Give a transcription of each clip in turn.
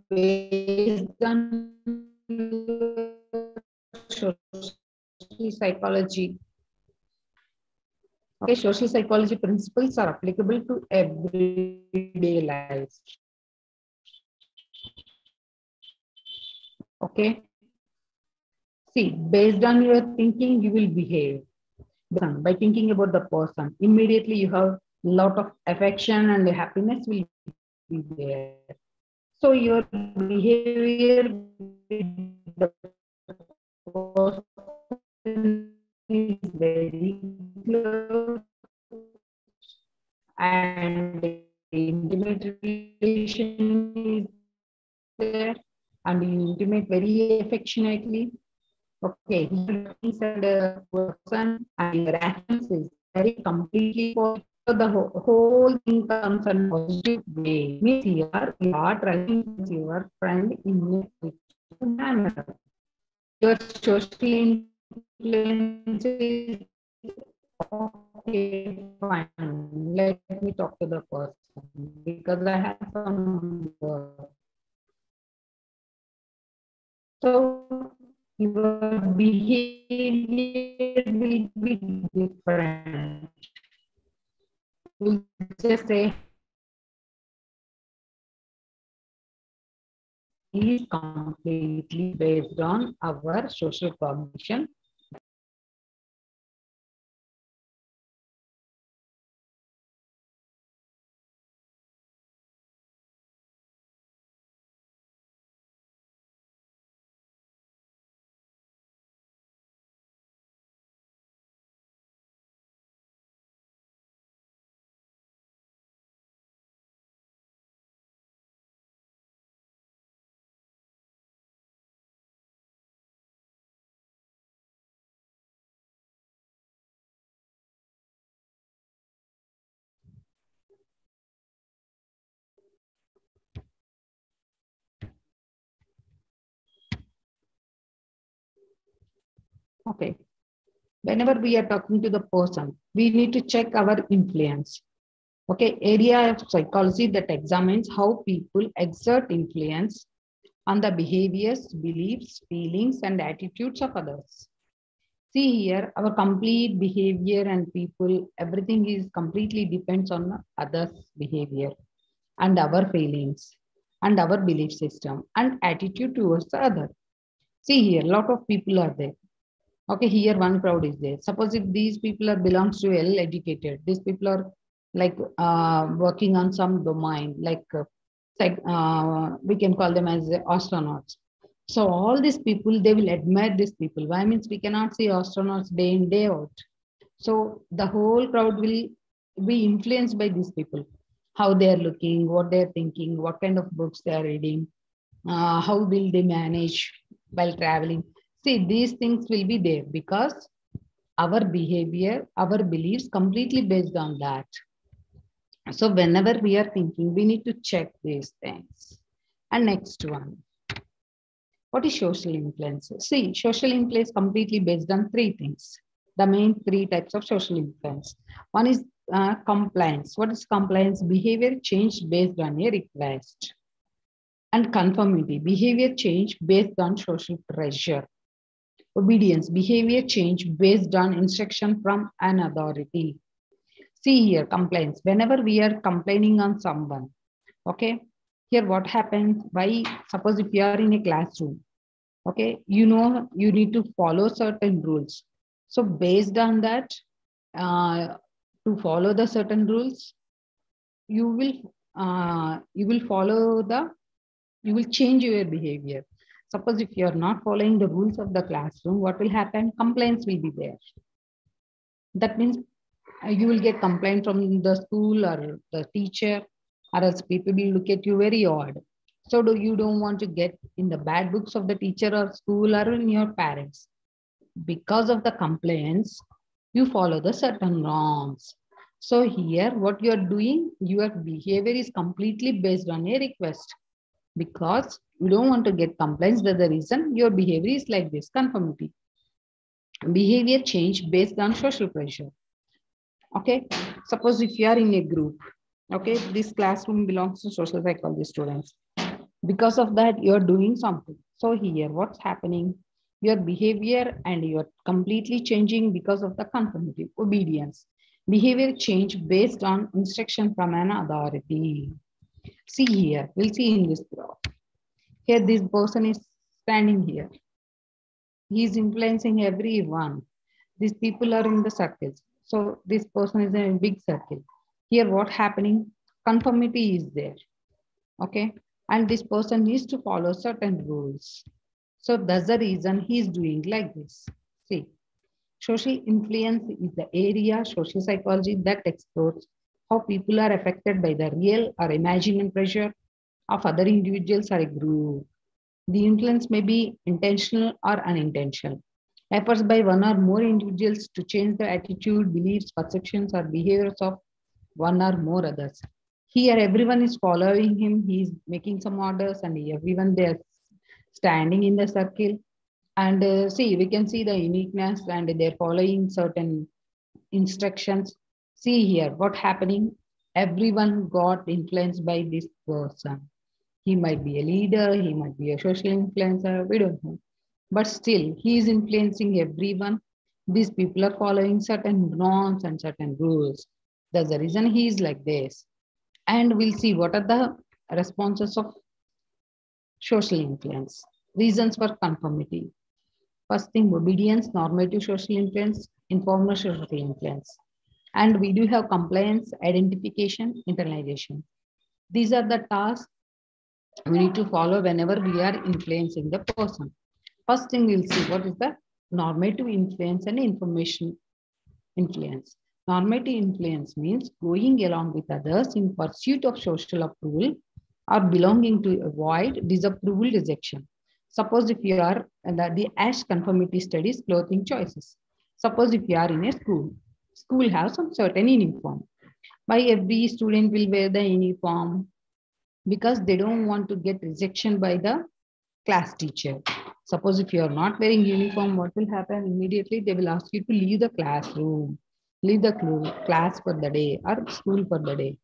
based on social psychology. Okay, social psychology principles are applicable to everyday life. Okay. See, based on your thinking, you will behave. By thinking about the person, immediately you have a lot of affection and happiness will be there. So your behavior with the person is very close and intimate relation is there and you intimate very affectionately. Okay, your things and person and your actions is very completely positive. So the whole thing comes in a positive way. Means you are trying to your friend in a positive manner. Your social influence is okay, fine. Let me talk to the person because I have some work. So your behavior will be different. We'll just say is completely based on our social cognition. Okay. Whenever we are talking to the person, we need to check our influence. Okay, area of psychology that examines how people exert influence on the behaviors, beliefs, feelings, and attitudes of others. See here, our complete behavior and people, everything is completely depends on others' behavior and our feelings and our belief system and attitude towards the other. See here, a lot of people are there. Okay, here one crowd is there. Suppose if these people are belongs to well educated, these people are like working on some domain, like we can call them as astronauts. So all these people, they will admire these people. Why means we cannot see astronauts day in day out. So the whole crowd will be influenced by these people, how they are looking, what they are thinking, what kind of books they are reading, how will they manage while traveling. See, these things will be there because our behavior, our beliefs completely based on that. So whenever we are thinking, we need to check these things. And next one, what is social influence? See, social influence completely based on three things. The main three types of social influence. One is compliance. What is compliance? Behavior change based on a request. And conformity, behavior change based on social pressure. Obedience, behavior change based on instruction from an authority. See here, complaints. Whenever we are complaining on someone, okay, here what happens? Why? Suppose if you are in a classroom, okay, you know you need to follow certain rules. So based on that, to follow the certain rules, you will follow the you will change your behavior. Suppose if you are not following the rules of the classroom, what will happen? Complaints will be there. That means you will get complaint from the school or the teacher, or else people will look at you very odd. So you don't want to get in the bad books of the teacher or school or in your parents. Because of the complaints, you follow the certain norms. So here, what you are doing, your behavior is completely based on a request because you don't want to get complaints. That's the reason your behavior is like this. Conformity, behavior change based on social pressure. Okay, suppose if you are in a group, okay, this classroom belongs to social psychology students. Because of that, you're doing something. So here, what's happening? Your behavior and you're completely changing because of the conformity, obedience. Behavior change based on instruction from an authority. See here, we'll see in this graph. Here, this person is standing here. He is influencing everyone. These people are in the circles. So this person is in a big circle. Here, what happening? Conformity is there. Okay. And this person needs to follow certain rules. So that's the reason he's doing like this. See, social influence is the area, social psychology that explores how people are affected by the real or imagined pressure of other individuals or a group. The influence may be intentional or unintentional. Efforts by one or more individuals to change the attitude, beliefs, perceptions, or behaviors of one or more others. Here, everyone is following him. He is making some orders, and everyone they are standing in the circle. And see, we can see the uniqueness, and they're following certain instructions. See here, what happening? Everyone got influenced by this person. He might be a leader, he might be a social influencer, we don't know. But still, he is influencing everyone. These people are following certain norms and certain rules. That's the reason he is like this. And we'll see what are the responses of social influence. Reasons for conformity. First thing, obedience, normative social influence, informal social influence. And we do have compliance, identification, internalization. These are the tasks we need to follow whenever we are influencing the person. First thing we'll see what is the normative influence and information influence. Normative influence means going along with others in pursuit of social approval or belonging to avoid disapproval rejection. Suppose if you are the ASH conformity studies clothing choices. Suppose if you are in a school has some certain uniform. Why every student will wear the uniform? Because they don't want to get rejection by the class teacher. Suppose if you are not wearing uniform, what will happen? Immediately they will ask you to leave the classroom, leave the class for the day or school for the day.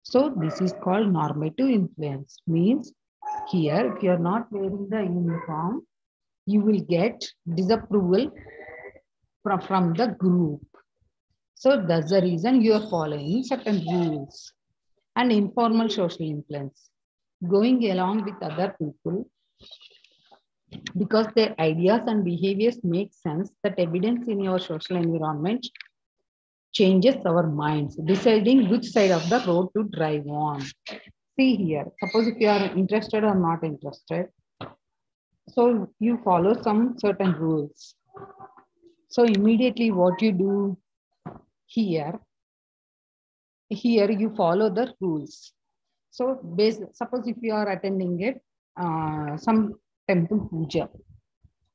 So this is called normative influence. Means here, if you are not wearing the uniform, you will get disapproval from the group. So that's the reason you are following certain rules. And informal social influence, going along with other people because their ideas and behaviors make sense, that evidence in your social environment changes our minds, deciding which side of the road to drive on. See here, suppose if you are interested or not interested, so you follow some certain rules. So immediately what you do here you follow the rules. So suppose if you are attending it, some temple puja,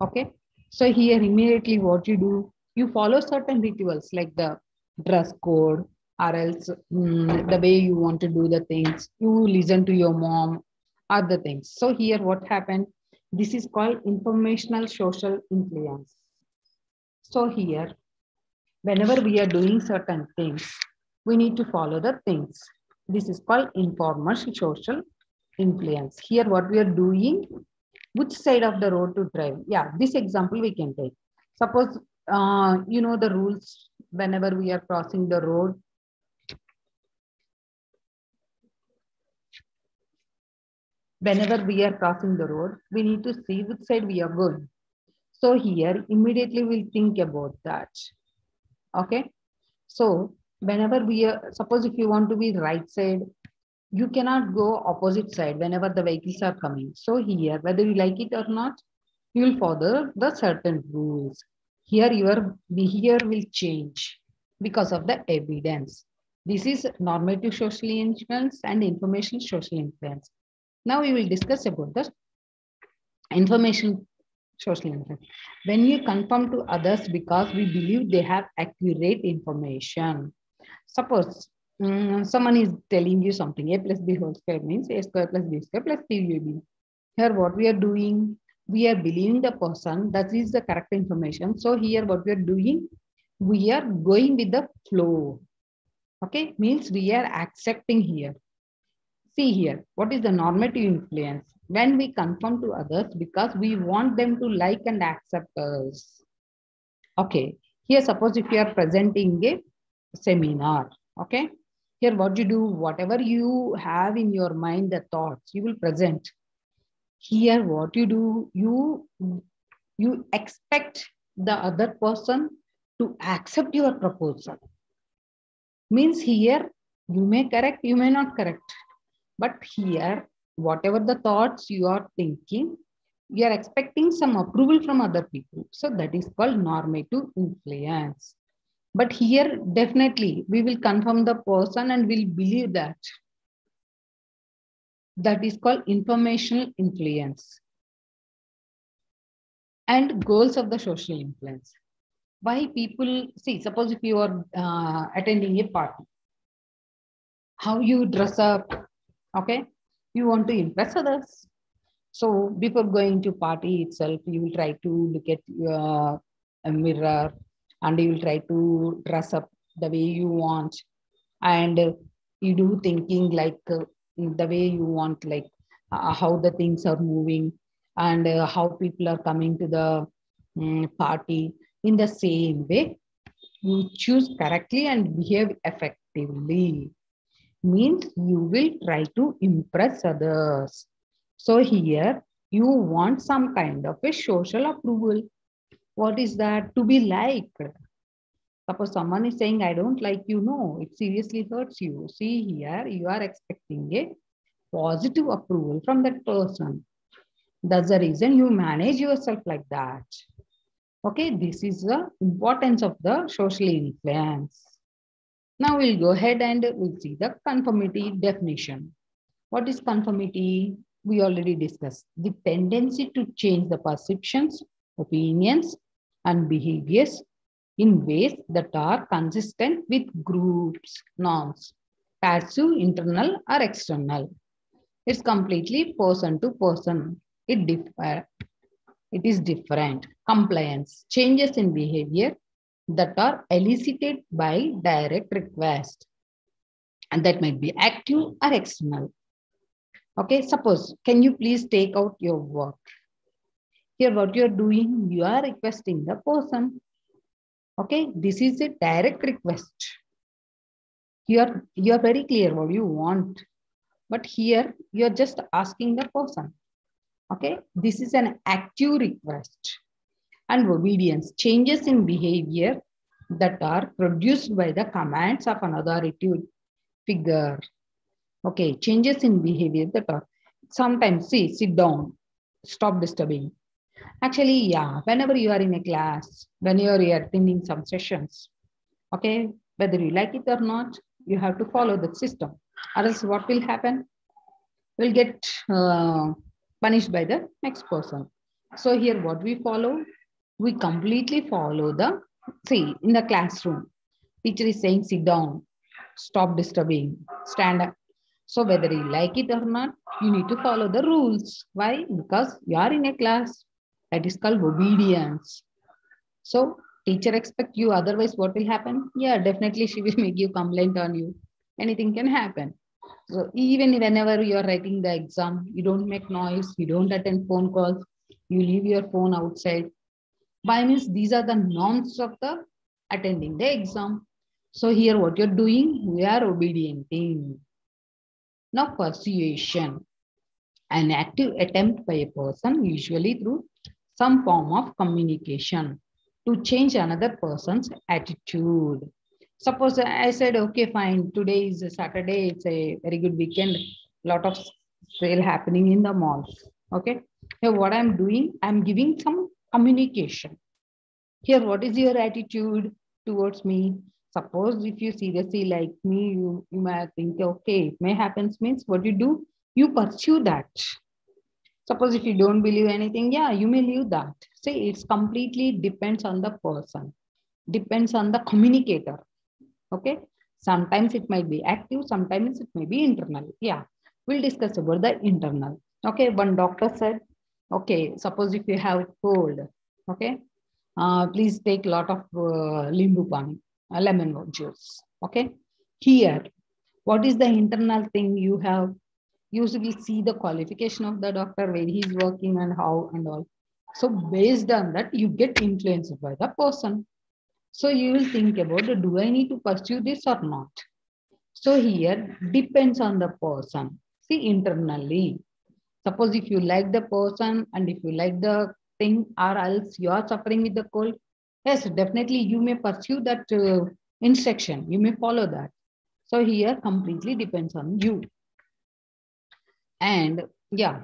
okay? So here immediately what you do, you follow certain rituals like the dress code or else the way you want to do the things, you listen to your mom, other things. So here what happened, this is called informational social influence. So here, whenever we are doing certain things, we need to follow the things. This is called informal social influence. Here what we are doing, which side of the road to drive. Yeah, this example we can take. Suppose, you know the rules whenever we are crossing the road. Whenever we are crossing the road, we need to see which side we are going. So here, immediately we'll think about that. Okay. So whenever we are, suppose if you want to be right side, you cannot go opposite side whenever the vehicles are coming. So here, whether you like it or not, you will follow the certain rules. Here your behavior will change because of the evidence. This is normative social influence and information social influence. Now we will discuss about the information social influence. When you conform to others because we believe they have accurate information. Suppose someone is telling you something, a plus b whole square means a square plus b square plus cub. Here what we are doing, we are believing the person that is the correct information. So here what we are doing, we are going with the flow. Okay, means we are accepting here. See here, what is the normative influence? When we conform to others because we want them to like and accept us. Okay, here suppose if you are presenting a seminar, okay? Here what you do, whatever you have in your mind, the thoughts, you will present. Here what you do, you expect the other person to accept your proposal. Means here, you may correct, you may not correct. But here, whatever the thoughts you are thinking, you are expecting some approval from other people. So that is called normative influence. But here, definitely, we will confirm the person and we'll believe that. That is called informational influence. And goals of the social influence. Why people, see, suppose if you are attending a party, how you dress up, okay? You want to impress others. So before going to party itself, you will try to look at a mirror and you will try to dress up the way you want. And you do thinking like the way you want, like how the things are moving and how people are coming to the party. In the same way, you choose correctly and behave effectively. Means you will try to impress others. So here you want some kind of a social approval. What is that? To be liked. Suppose someone is saying, I don't like you. No, it seriously hurts you. See here, you are expecting a positive approval from that person. That's the reason you manage yourself like that. Okay, this is the importance of the social influence. Now we'll go ahead and we'll see the conformity definition. What is conformity? We already discussed. The tendency to change the perceptions, opinions, and behaviors in ways that are consistent with groups, norms, passive, internal, or external. It's completely person to person. It is different. Compliance, changes in behavior that are elicited by direct request. And that might be active or external. Okay, suppose, can you please take out your work? Here, what you're doing, you are requesting the person. Okay, this is a direct request. You're very clear what you want. But here, you're just asking the person. Okay, this is an active request. And obedience, changes in behavior that are produced by the commands of an authoritative figure. Okay, changes in behavior that are sometimes, see, sit down, stop disturbing. Actually, yeah, whenever you are in a class, when you are attending some sessions, okay, whether you like it or not, you have to follow the system. Or else what will happen? We'll get punished by the next person. So here what we follow? We completely follow the, see, in the classroom, teacher is saying sit down, stop disturbing, stand up. So whether you like it or not, you need to follow the rules. Why? Because you are in a class. That is called obedience. So teacher expect you, otherwise what will happen? Yeah, definitely she will make you complaint on you. Anything can happen. So even whenever you are writing the exam, you don't make noise, you don't attend phone calls, you leave your phone outside. By means, these are the norms of the attending the exam. So here what you're doing, we are obedienting. Now persuasion, an active attempt by a person, usually through some form of communication, to change another person's attitude. Suppose I said, okay, fine, today is a Saturday, it's a very good weekend, lot of sale happening in the malls. Okay, here what I'm doing, I'm giving some communication. Here, what is your attitude towards me? Suppose if you seriously like me, you might think, okay, it may happen, means what you do, you pursue that. Suppose if you don't believe anything, yeah, you may leave that. See, it's completely depends on the person, depends on the communicator. Okay, sometimes it might be active, sometimes it may be internal. Yeah, we'll discuss about the internal. Okay, one doctor said, okay, suppose if you have cold, okay, please take a lot of limbu pani, lemon juice. Okay, here, what is the internal thing you have? You will see the qualification of the doctor, where he's working and how and all. So based on that, you get influenced by the person. So you will think about, do I need to pursue this or not? So here depends on the person. See, internally, suppose if you like the person and if you like the thing, or else you are suffering with the cold, yes, definitely you may pursue that instruction. You may follow that. So here completely depends on you. And yeah,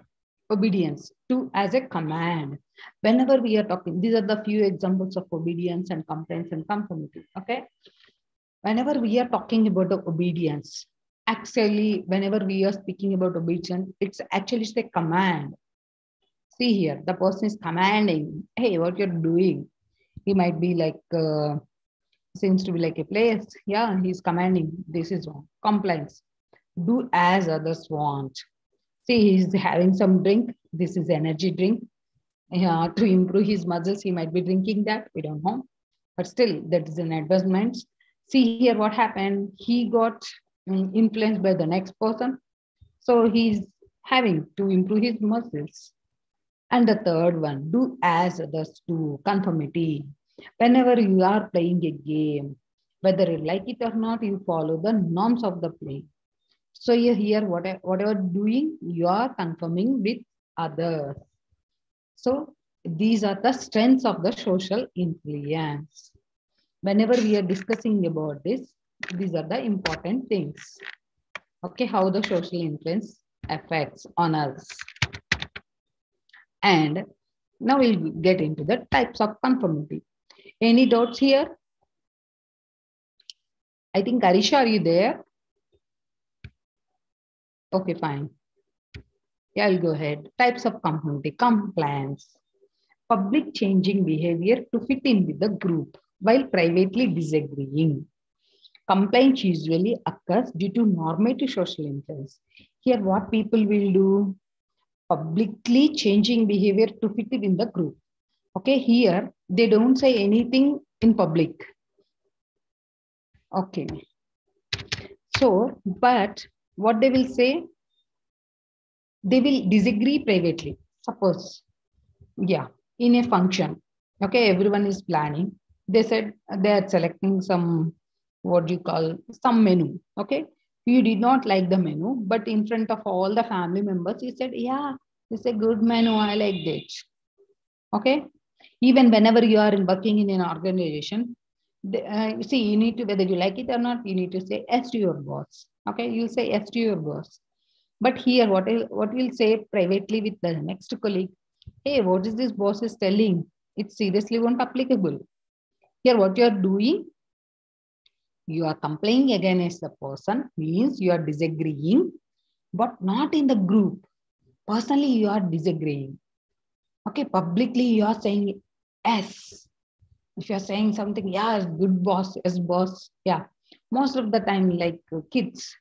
obedience to as a command. Whenever we are talking, these are the few examples of obedience and compliance and conformity. Okay. Whenever we are talking about the obedience, actually, whenever we are speaking about obedience, it's actually a command. See here, the person is commanding, hey, what you're doing. He might be like, seems to be like a place. Yeah, he's commanding, this is wrong. Compliance, do as others want. See, he's having some drink. This is energy drink. Yeah, to improve his muscles, he might be drinking that. We don't know. But still, that is an advancement. See here what happened. He got influenced by the next person. So he's having to improve his muscles. And the third one, do as others do, conformity. Whenever you are playing a game, whether you like it or not, you follow the norms of the play. So you here, whatever doing, you are conforming with others. So these are the strengths of the social influence. Whenever we are discussing about this, these are the important things. Okay, how the social influence affects on us. And now we'll get into the types of conformity. Any doubts here? I think Arisha, are you there? Okay, fine. Yeah, I'll go ahead. Types of conformity. Compliance. Public changing behavior to fit in with the group while privately disagreeing. Compliance usually occurs due to normative social influence. Here, what people will do? Publicly changing behavior to fit in the group. Okay, here, they don't say anything in public. Okay. So, but what they will say, they will disagree privately. Suppose, yeah, in a function, okay, everyone is planning. They said they are selecting some, what do you call, some menu. Okay, you did not like the menu, but in front of all the family members, you said, yeah, it's a good menu. I like it. Okay, even whenever you are working in an organization, you see, you need to, whether you like it or not, you need to say yes to your boss. Okay, you say yes to your boss. But here, what will say privately with the next colleague? Hey, what is this boss is telling? It seriously won't applicable. Here, what you are doing, you are complaining against the person, means you are disagreeing, but not in the group. Personally, you are disagreeing. Okay, publicly you are saying yes. If you are saying something, yeah, good boss, yes, boss, yeah. Most of the time, like kids,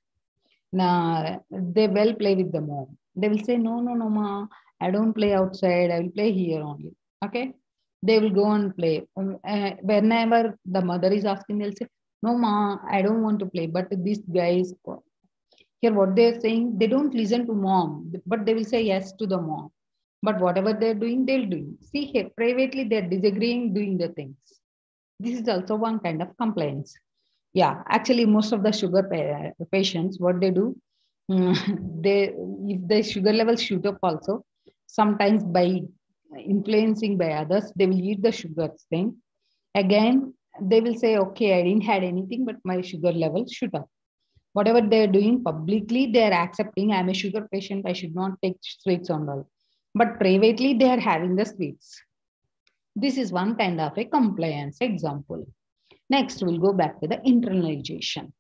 nah, they will play with the mom. They will say, no, no, no, ma, I don't play outside. I will play here only. Okay. They will go and play. Whenever the mother is asking, they'll say, no, ma, I don't want to play. But these guys, here what they're saying, they don't listen to mom, but they will say yes to the mom. But whatever they're doing, they'll do. See here, privately, they're disagreeing, doing the things. This is also one kind of compliance. Yeah, actually, most of the sugar patients, what they do, they if the sugar levels shoot up also, sometimes by influencing by others, they will eat the sugar thing. Again, they will say, okay, I didn't had anything, but my sugar levels shoot up. Whatever they're doing publicly, they're accepting, I'm a sugar patient, I should not take sweets and all. But privately, they are having the sweets. This is one kind of a compliance example. Next, we'll go back to the internalization.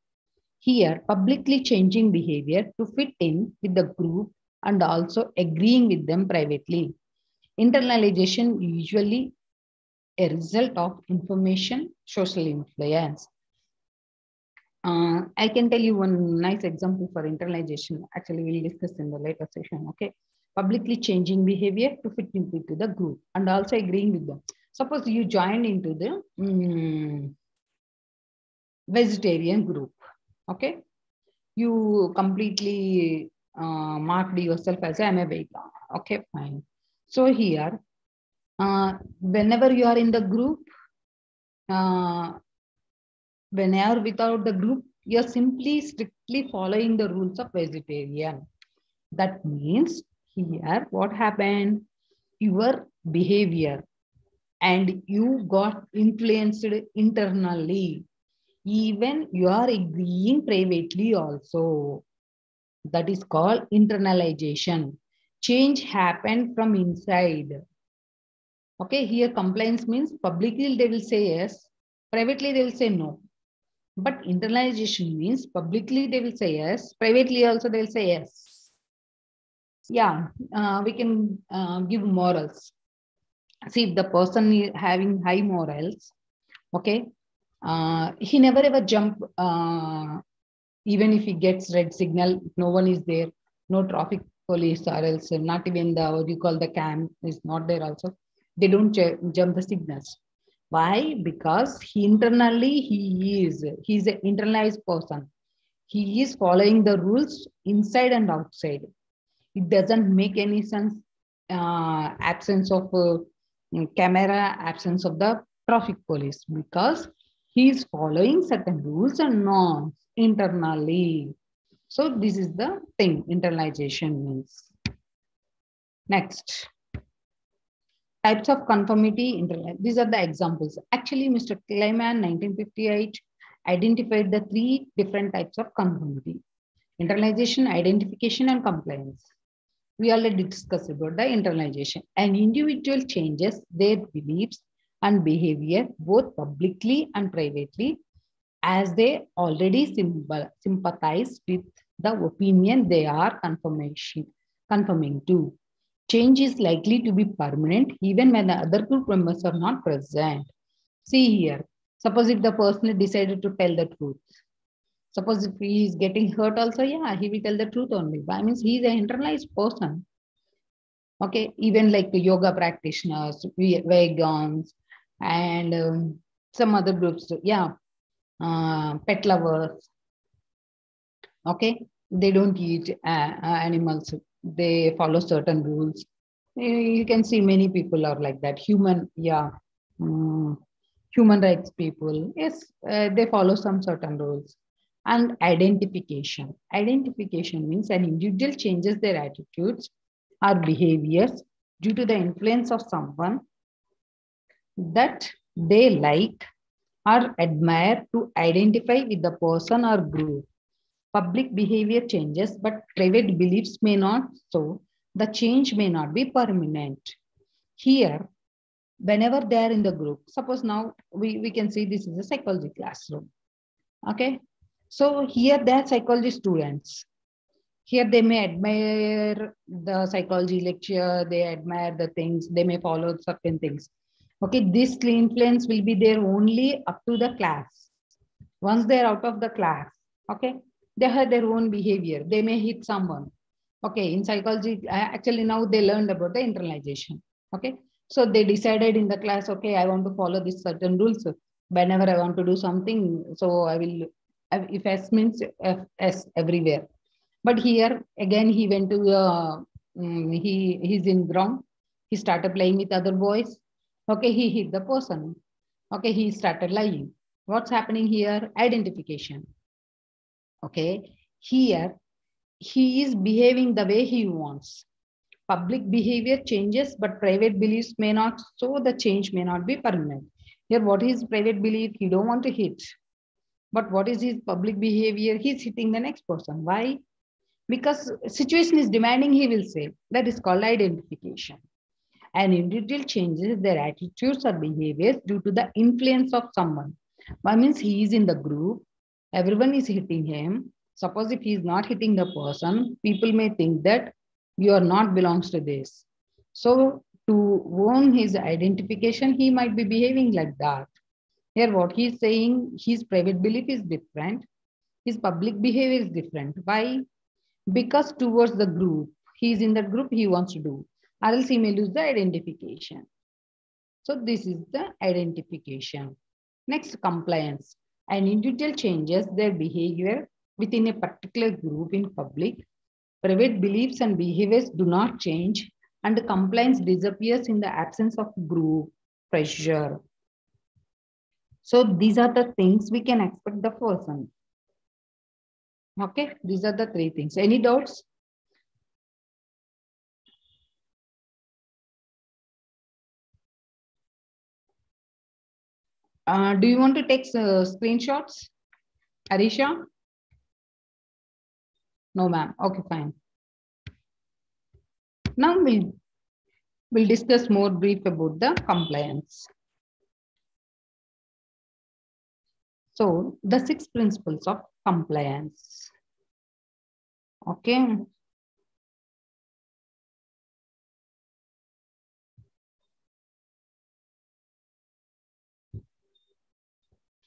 Here, publicly changing behavior to fit in with the group and also agreeing with them privately. Internalization usually a result of information social influence. I can tell you one nice example for internalization. Actually, we'll discuss in the later session. Okay, publicly changing behavior to fit into the group and also agreeing with them. Suppose you join into the vegetarian group. Okay, you completely marked yourself as I'm a vega. Okay, fine. So here, whenever you are in the group, whenever without the group, you're simply strictly following the rules of vegetarian. That means here what happened? Your behavior and you got influenced internally. Even you are agreeing privately also. That is called internalization. Change happened from inside. Okay, here compliance means publicly they will say yes, privately they will say no. But internalization means publicly they will say yes, privately also they will say yes. Yeah, we can give morals. See, if the person is having high morals, okay, he never ever jump, even if he gets red signal, no one is there, no traffic police or else not even the, what you call the cam is not there also. They don't jump the signals. Why? Because he internally, he's an internalized person. He is following the rules inside and outside. It doesn't make any sense. Absence of camera, absence of the traffic police, because he is following certain rules and norms internally. So this is the thing internalization means. Next, types of conformity. These are the examples. Actually, Mr. Kleiman, 1958, identified the three different types of conformity: internalization, identification, and compliance. We already discussed about the internalization. An individual changes their beliefs and behavior both publicly and privately as they already sympathize with the opinion they are conforming to. Change is likely to be permanent even when the other group members are not present. See here, suppose if the person decided to tell the truth. Suppose if he is getting hurt also, yeah, he will tell the truth only. That means he is an internalized person. Okay, even like the yoga practitioners, vegans, and some other groups too. Yeah, pet lovers. Okay, they don't eat animals. They follow certain rules. You can see many people are like that. Mm, human rights people. Yes, they follow some certain rules. And identification. Identification means an individual changes their attitudes or behaviors due to the influence of someone that they like or admire to identify with the person or group. Public behavior changes, but private beliefs may not, so the change may not be permanent. Here, whenever they are in the group, suppose now we can see this is a psychology classroom. Okay, so here they are psychology students. Here they may admire the psychology lecture, they admire the things, they may follow certain things. Okay, this influence will be there only up to the class. Once they're out of the class, okay, they have their own behavior. They may hit someone. Okay, in psychology, actually now they learned about the internalization. Okay, so they decided in the class, okay, I want to follow this certain rules. Whenever I want to do something, so I will, if S means S everywhere. But here again, he went to he's in ground. He started playing with other boys. Okay, he hit the person. Okay, he started lying. What's happening here? Identification. Okay, here he is behaving the way he wants. Public behavior changes, but private beliefs may not. So the change may not be permanent. Here, what is private belief? He don't want to hit. But what is his public behavior? He's hitting the next person. Why? Because situation is demanding, he will say. That is called identification. An individual changes their attitudes or behaviors due to the influence of someone. One means he is in the group, everyone is hitting him. Suppose if he is not hitting the person, people may think that you are not belongs to this. So to own his identification, he might be behaving like that. Here what he is saying, his private belief is different, his public behavior is different. Why? Because towards the group, he is in the group, he wants to do, or else he may lose the identification. So this is the identification. Next, compliance. An individual changes their behavior within a particular group in public Private beliefs and behaviors do not change, and compliance disappears in the absence of group pressure. So these are the things we can expect the person. Okay, these are the three things. Any doubts? Do you want to take screenshots, Arisha? No, ma'am. Okay, fine. Now we'll discuss more brief about the compliance. So the 6 principles of compliance. Okay.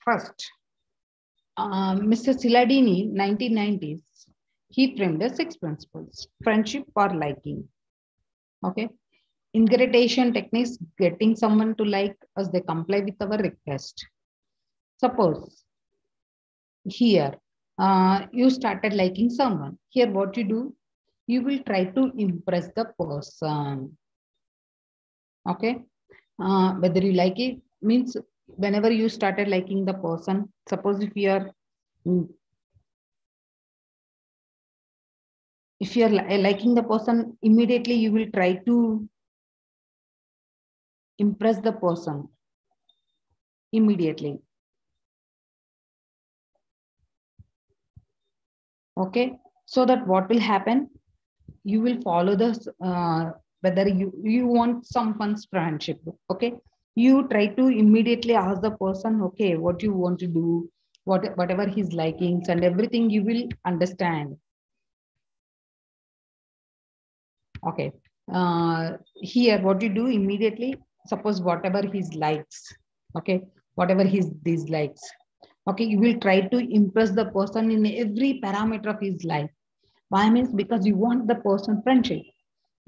First, Mr. Cialdini, 1990s, he framed the 6 principles: friendship or liking. Okay. Ingratitude techniques, getting someone to like us, they comply with our request. Suppose here, you started liking someone. Here, what you do? You will try to impress the person. Okay. Whether you like it means whenever you started liking the person, suppose if you are liking the person, immediately you will try to impress the person immediately. Okay, so that what will happen? You will follow this, whether you want someone's friendship. Okay, you try to immediately ask the person, okay, what you want to do, whatever his likings and everything, you will understand. Okay, here what you do immediately, suppose whatever his likes, okay, whatever his dislikes, okay, you will try to impress the person in every parameter of his life. Why? Means because you want the person friendship.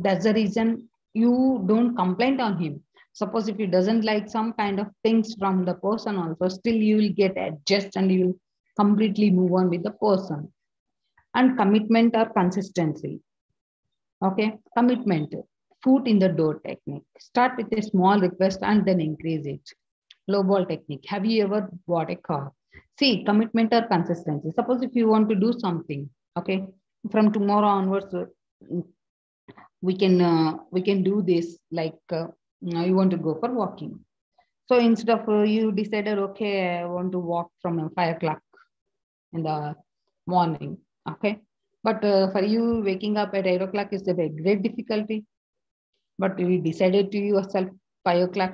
That's the reason you don't complain on him. Suppose if he doesn't like some kind of things from the person also, still you will get adjust and you will completely move on with the person. And commitment or consistency. Okay, commitment, foot in the door technique. Start with a small request and then increase it. Low ball technique. Have you ever bought a car? See, commitment or consistency. Suppose if you want to do something, okay, from tomorrow onwards, we can do this. Like you want to go for walking. So instead of you decided, okay, I want to walk from 5 o'clock in the morning. Okay, but for you, waking up at 8 o'clock is a great difficulty. But we decided to yourself 5 o'clock,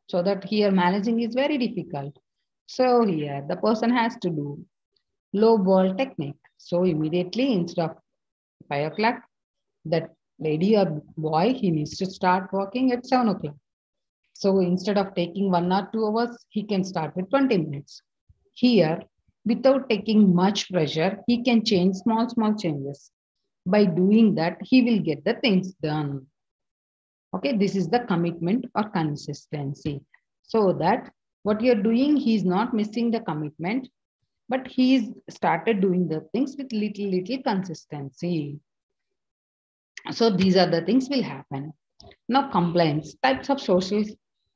so that here managing is very difficult. So here the person has to do low ball technique. So immediately instead of 5 o'clock, that lady or boy, he needs to start walking at 7 o'clock. So instead of taking 1 or 2 hours, he can start with 20 minutes. Here, without taking much pressure, he can change small changes. By doing that, he will get the things done. Okay, this is the commitment or consistency. So that what you're doing, he's not missing the commitment, but he's started doing the things with little consistency. So these are the things will happen. Now, compliance, types of social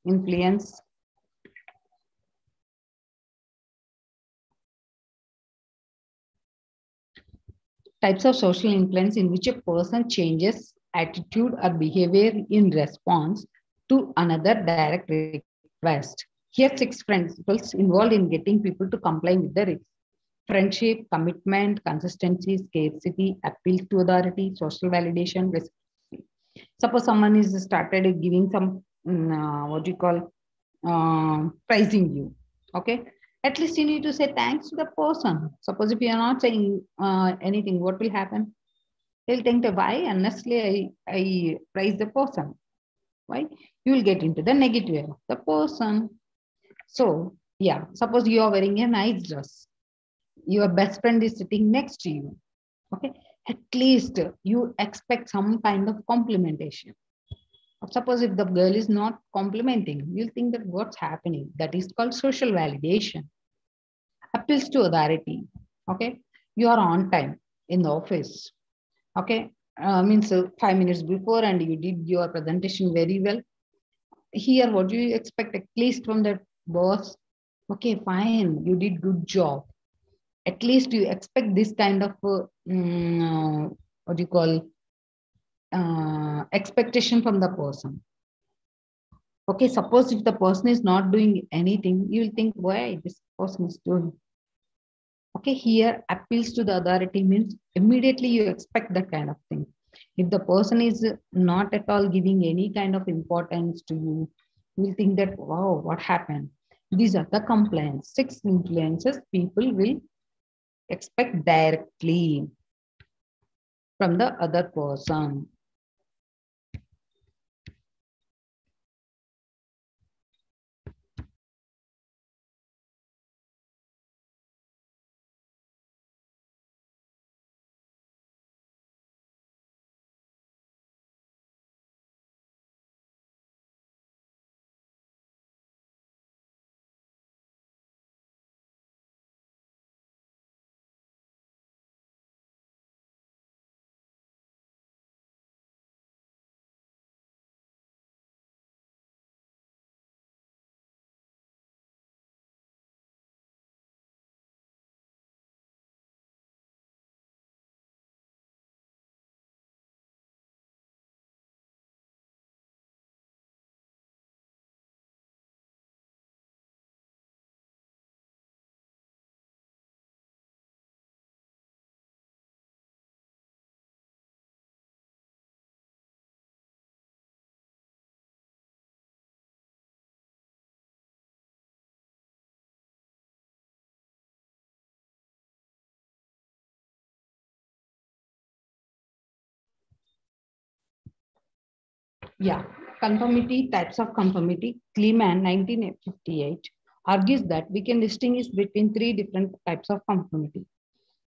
influence. Types of social influence in which a person changes attitude or behavior in response to another direct request. Here, 6 principles involved in getting people to comply with the friendship, commitment, consistency, scarcity, appeal to authority, social validation, reciprocity. Suppose someone is started giving some, what do you call, praising you. Okay. At least you need to say thanks to the person. Suppose if you are not saying anything, what will happen? They'll think, why? Honestly, I praise the person. Why? You will get into the negative of the person. So, yeah, suppose you are wearing a nice dress. Your best friend is sitting next to you. Okay. At least you expect some kind of complimentation. Suppose if the girl is not complimenting, you'll think that what's happening. That is called social validation. Appeals to authority. Okay. You are on time in the office. Okay, means 5 minutes before and you did your presentation very well. Here, what do you expect at least from the boss? Okay, fine, you did good job. At least you expect this kind of what do you call expectation from the person. Okay, suppose if the person is not doing anything, you will think why this person is doing. Okay, here appeals to the authority means immediately you expect that kind of thing. If the person is not at all giving any kind of importance to you, you will think that, wow, what happened? These are the complaints. 6 influences people will expect directly from the other person. Yeah, conformity, types of conformity. Kleeman, 1958, argues that we can distinguish between 3 different types of conformity.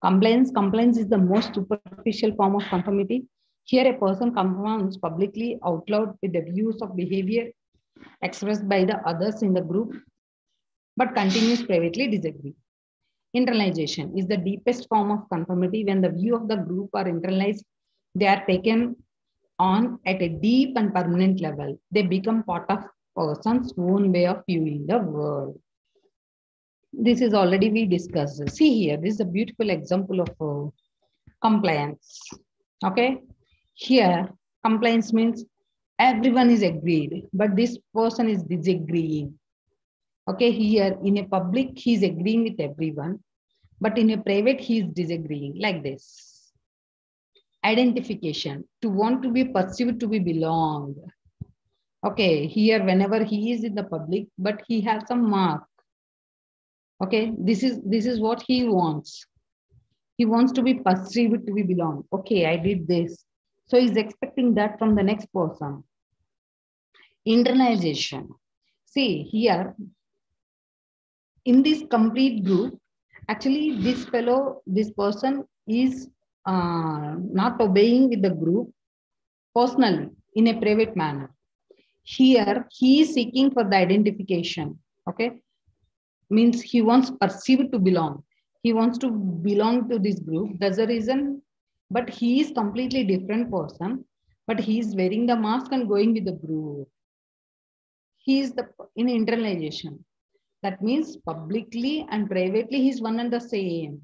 Compliance is the most superficial form of conformity. Here, a person conforms publicly out loud with the views of behavior expressed by the others in the group, but continues privately disagree. Internalization is the deepest form of conformity. When the view of the group are internalized, they are taken on at a deep and permanent level. They become part of person's own way of viewing the world. This is already we discussed. See here, this is a beautiful example of compliance. Okay, here compliance means everyone is agreed, but this person is disagreeing. Okay, here in a public, he is agreeing with everyone, but in a private, he is disagreeing like this. Identification, to want to be perceived to be belong. Okay, here whenever he is in the public, but he has some mark. Okay, this is what he wants. He wants to be perceived to be belong. Okay, I did this. So he's expecting that from the next person. Internalization. See here, in this complete group, actually this person is not obeying with the group personally in a private manner. Here, he is seeking for the identification. Okay, means he wants perceived to belong. He wants to belong to this group. That's the reason. But he is completely different person. But he is wearing the mask and going with the group. He is the in internalization. That means publicly and privately he is one and the same.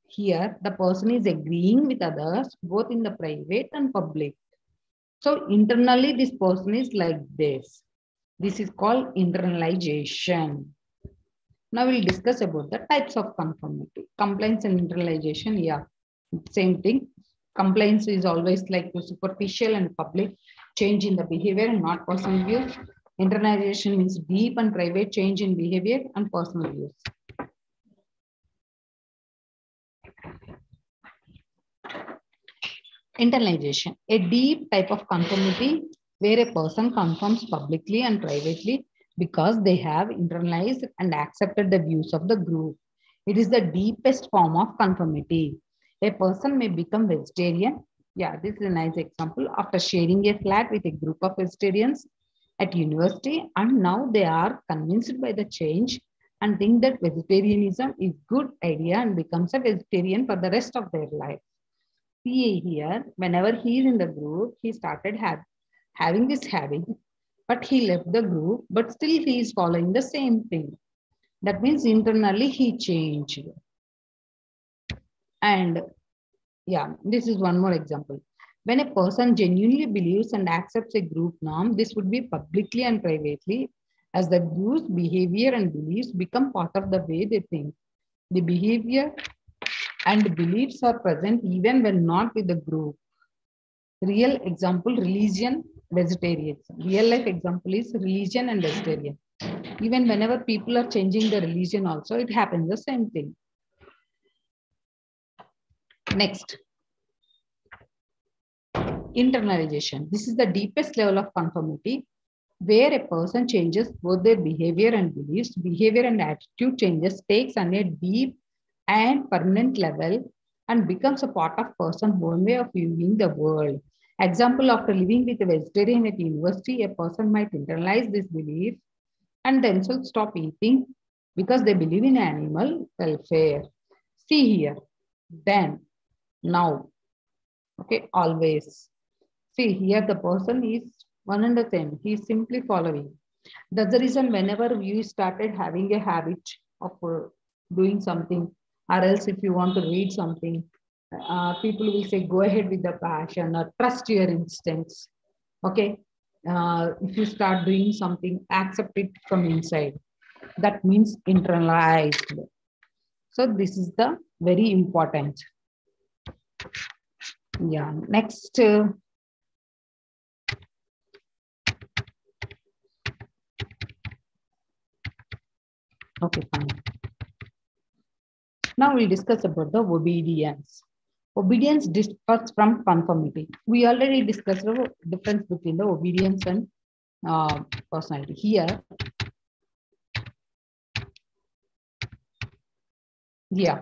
Here, the person is agreeing with others, both in the private and public. So internally, this person is like this. This is called internalization. Now we'll discuss about the types of conformity. Compliance and internalization, yeah, same thing. Compliance is always like superficial and public change in the behavior and not personal views. Internalization means deep and private change in behavior and personal views. Internalization, a deep type of conformity where a person conforms publicly and privately because they have internalized and accepted the views of the group. It is the deepest form of conformity. A person may become vegetarian. Yeah, this is a nice example. After sharing a flat with a group of vegetarians at university, and now they are convinced by the change and think that vegetarianism is good idea and becomes a vegetarian for the rest of their life. See here, whenever he is in the group, he started having this habit, but he left the group, but still he is following the same thing. That means internally he changed. And yeah, this is one more example. When a person genuinely believes and accepts a group norm, this would be publicly and privately, as the group's behavior and beliefs become part of the way they think. The behavior and beliefs are present even when not with the group. Real example, religion, vegetarians. Real life example is religion and vegetarian. Even whenever people are changing the religion also, it happens the same thing. Next, internalization. This is the deepest level of conformity where a person changes both their behavior and beliefs. Behavior and attitude changes takes on a deep and permanent level and becomes a part of person's own way of viewing the world. Example, after living with a vegetarian at university, a person might internalize this belief and themselves stop eating because they believe in animal welfare. See here, then, now, okay, always. See here, the person is one and the same. He is simply following. That's the reason whenever you started having a habit of doing something, or else if you want to read something, people will say, go ahead with the passion or trust your instincts. Okay. If you start doing something, accept it from inside. That means internalized. So this is the very important. Yeah. Next. Okay, fine. Now we'll discuss about the obedience. Obedience differs from conformity. We already discussed the difference between the obedience and personality. Here, yeah.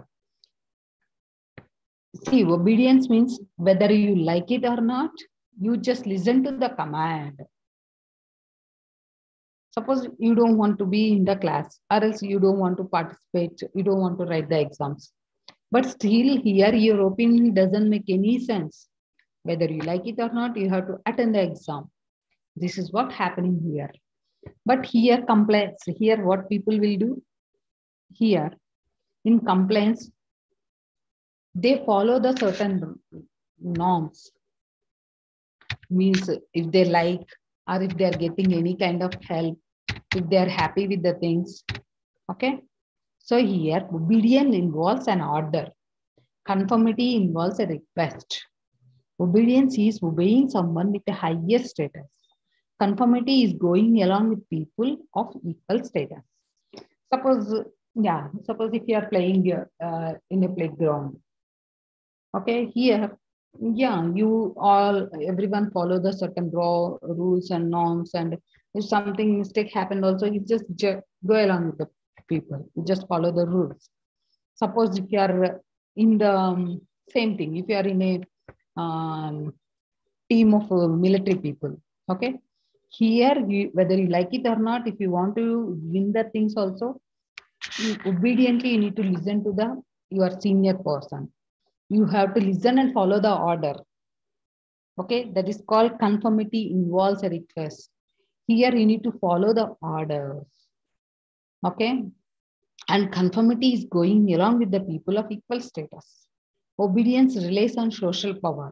See, obedience means whether you like it or not, you just listen to the command. Suppose you don't want to be in the class, or else you don't want to participate, you don't want to write the exams. But still here, your opinion doesn't make any sense. Whether you like it or not, you have to attend the exam. This is what happening here. But here complaints, here what people will do? Here, in complaints, they follow the certain norms. Means if they like, or if they are getting any kind of help, if they are happy with the things. Okay. So here, obedience involves an order. Conformity involves a request. Obedience is obeying someone with a higher status. Conformity is going along with people of equal status. Suppose, yeah, suppose if you are playing in a playground. Okay, here, yeah, everyone follow the certain rules and norms, and if something mistake happened also, you just go along with the people. You just follow the rules. Suppose if you are in the same thing, if you are in a team of military people, okay, here, whether you like it or not, if you want to win the things also, obediently you need to listen to your senior person. You have to listen and follow the order. Okay, that is called conformity involves a request. Here you need to follow the orders. Okay, and conformity is going along with the people of equal status. Obedience relies on social power.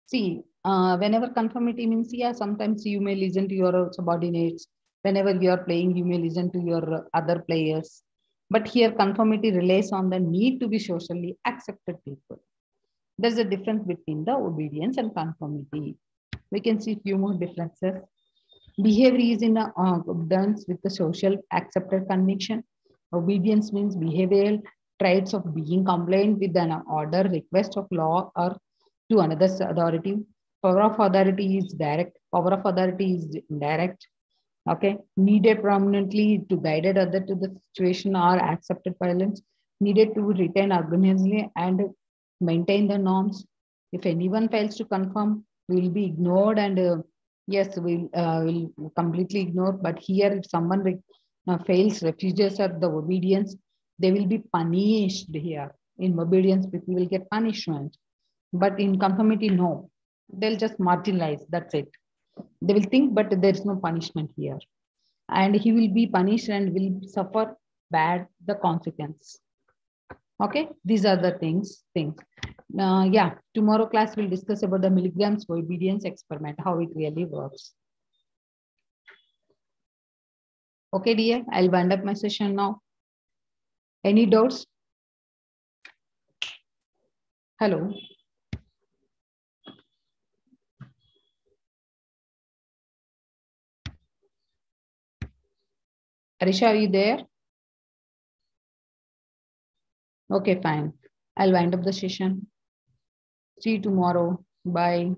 See, whenever conformity means, yeah, sometimes you may listen to your subordinates. Whenever you are playing, you may listen to your other players. But here conformity relies on the need to be socially accepted people. There's a difference between the obedience and conformity. We can see few more differences. Behavior is in accordance with the social accepted conviction. Obedience means behavioral traits of being compliant with an order, request of law, or to another authority. Power of authority is direct. Power of authority is indirect. Okay, needed prominently to guide other to the situation or accepted violence. Needed to retain organically and maintain the norms. If anyone fails to conform, will be ignored and yes, will completely ignore. But here, if someone fails, refuses or the obedience, they will be punished here. In obedience, people will get punishment. But in conformity, no. They'll just marginalize. That's it. They will think, but there is no punishment here. And he will be punished and will suffer bad the consequence. Okay, these are the things. Yeah, tomorrow class will discuss about the Milgram's obedience experiment, how it really works. Okay, dear, I'll wind up my session now. Any doubts? Hello. Arisha, are you there? Okay, fine. I'll wind up the session. See you tomorrow. Bye.